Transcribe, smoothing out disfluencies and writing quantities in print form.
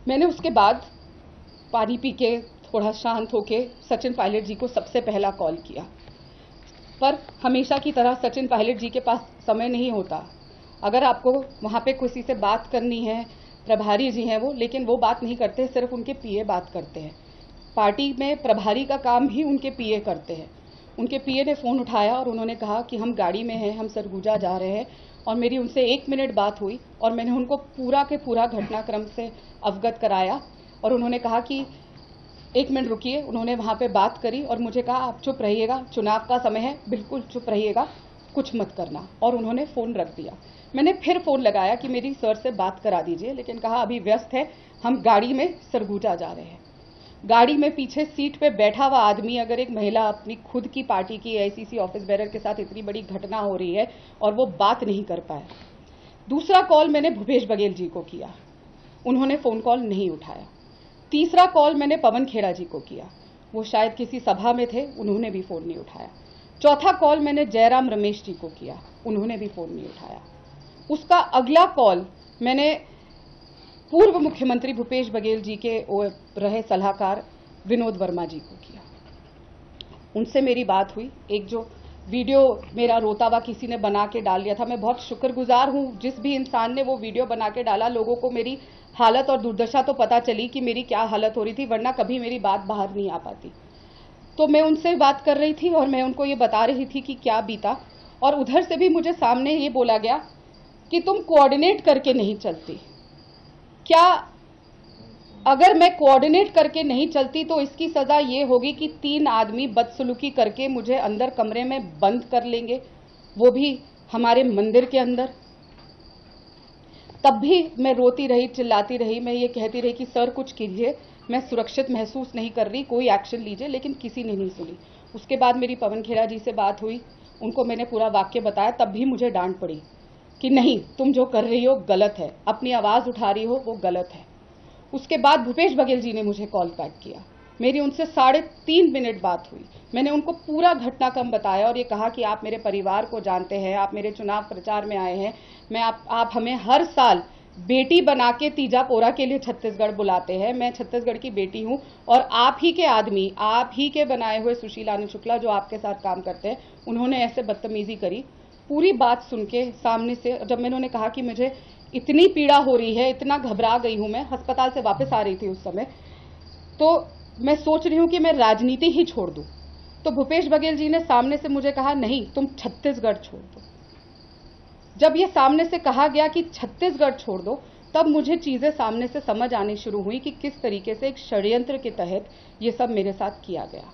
मैंने उसके बाद पानी पी के थोड़ा शांत होके सचिन पायलट जी को सबसे पहला कॉल किया, पर हमेशा की तरह सचिन पायलट जी के पास समय नहीं होता। अगर आपको वहाँ पे किसी से बात करनी है, प्रभारी जी हैं वो, लेकिन वो बात नहीं करते, सिर्फ उनके पीए बात करते हैं। पार्टी में प्रभारी का काम भी उनके पीए करते हैं। उनके पीए ने फ़ोन उठाया और उन्होंने कहा कि हम गाड़ी में हैं, हम सरगुजा जा रहे हैं, और मेरी उनसे 1 मिनट बात हुई और मैंने उनको पूरा के पूरा घटनाक्रम से अवगत कराया। और उन्होंने कहा कि 1 मिनट रुकिए। उन्होंने वहाँ पे बात करी और मुझे कहा आप चुप रहिएगा, चुनाव का समय है, बिल्कुल चुप रहिएगा, कुछ मत करना। और उन्होंने फ़ोन रख दिया। मैंने फिर फ़ोन लगाया कि मेरी सर से बात करा दीजिए, लेकिन कहा अभी व्यस्त है, हम गाड़ी में सरगुजा जा रहे हैं। गाड़ी में पीछे सीट पे बैठा हुआ आदमी, अगर एक महिला अपनी खुद की पार्टी की एआईसीसी ऑफिस बेरर के साथ इतनी बड़ी घटना हो रही है और वो बात नहीं कर पाया। दूसरा कॉल मैंने भूपेश बघेल जी को किया, उन्होंने फ़ोन कॉल नहीं उठाया। तीसरा कॉल मैंने पवन खेड़ा जी को किया, वो शायद किसी सभा में थे, उन्होंने भी फ़ोन नहीं उठाया। चौथा कॉल मैंने जयराम रमेश जी को किया, उन्होंने भी फ़ोन नहीं उठाया। उसका अगला कॉल मैंने पूर्व मुख्यमंत्री भूपेश बघेल जी के रहे सलाहकार विनोद वर्मा जी को किया। उनसे मेरी बात हुई। एक जो वीडियो मेरा रोता हुआ किसी ने बना के डाल दिया था, मैं बहुत शुक्रगुजार हूं जिस भी इंसान ने वो वीडियो बना के डाला। लोगों को मेरी हालत और दुर्दशा तो पता चली कि मेरी क्या हालत हो रही थी, वरना कभी मेरी बात बाहर नहीं आ पाती। तो मैं उनसे बात कर रही थी और मैं उनको ये बता रही थी कि क्या बीता, और उधर से भी मुझे सामने ये बोला गया कि तुम कोऑर्डिनेट करके नहीं चलती। क्या अगर मैं कोऑर्डिनेट करके नहीं चलती तो इसकी सजा ये होगी कि 3 आदमी बदसलूकी करके मुझे अंदर कमरे में बंद कर लेंगे, वो भी हमारे मंदिर के अंदर। तब भी मैं रोती रही, चिल्लाती रही, मैं ये कहती रही कि सर कुछ कीजिए, मैं सुरक्षित महसूस नहीं कर रही, कोई एक्शन लीजिए, लेकिन किसी ने नहीं सुनी। उसके बाद मेरी पवन खेड़ा जी से बात हुई, उनको मैंने पूरा वाक्य बताया, तब भी मुझे डांट पड़ी कि नहीं, तुम जो कर रही हो गलत है, अपनी आवाज़ उठा रही हो वो गलत है। उसके बाद भूपेश बघेल जी ने मुझे कॉल बैक किया, मेरी उनसे 3.5 मिनट बात हुई। मैंने उनको पूरा घटनाक्रम बताया और ये कहा कि आप मेरे परिवार को जानते हैं, आप मेरे चुनाव प्रचार में आए हैं, आप हमें हर साल बेटी बना के तीजापोरा के लिए छत्तीसगढ़ बुलाते हैं, मैं छत्तीसगढ़ की बेटी हूं, और आप ही के आदमी, आप ही के बनाए हुए सुशील आनंद शुक्ला जो आपके साथ काम करते हैं, उन्होंने ऐसे बदतमीजी करी। पूरी बात सुन के सामने से जब मैंने उन्हें कहा कि मुझे इतनी पीड़ा हो रही है, इतना घबरा गई हूं, मैं अस्पताल से वापस आ रही थी उस समय, तो मैं सोच रही हूं कि मैं राजनीति ही छोड़ दूं, तो भूपेश बघेल जी ने सामने से मुझे कहा नहीं, तुम छत्तीसगढ़ छोड़ दो। जब ये सामने से कहा गया कि छत्तीसगढ़ छोड़ दो, तब मुझे चीजें सामने से समझ आनी शुरू हुई कि किस तरीके से एक षड्यंत्र के तहत ये सब मेरे साथ किया गया।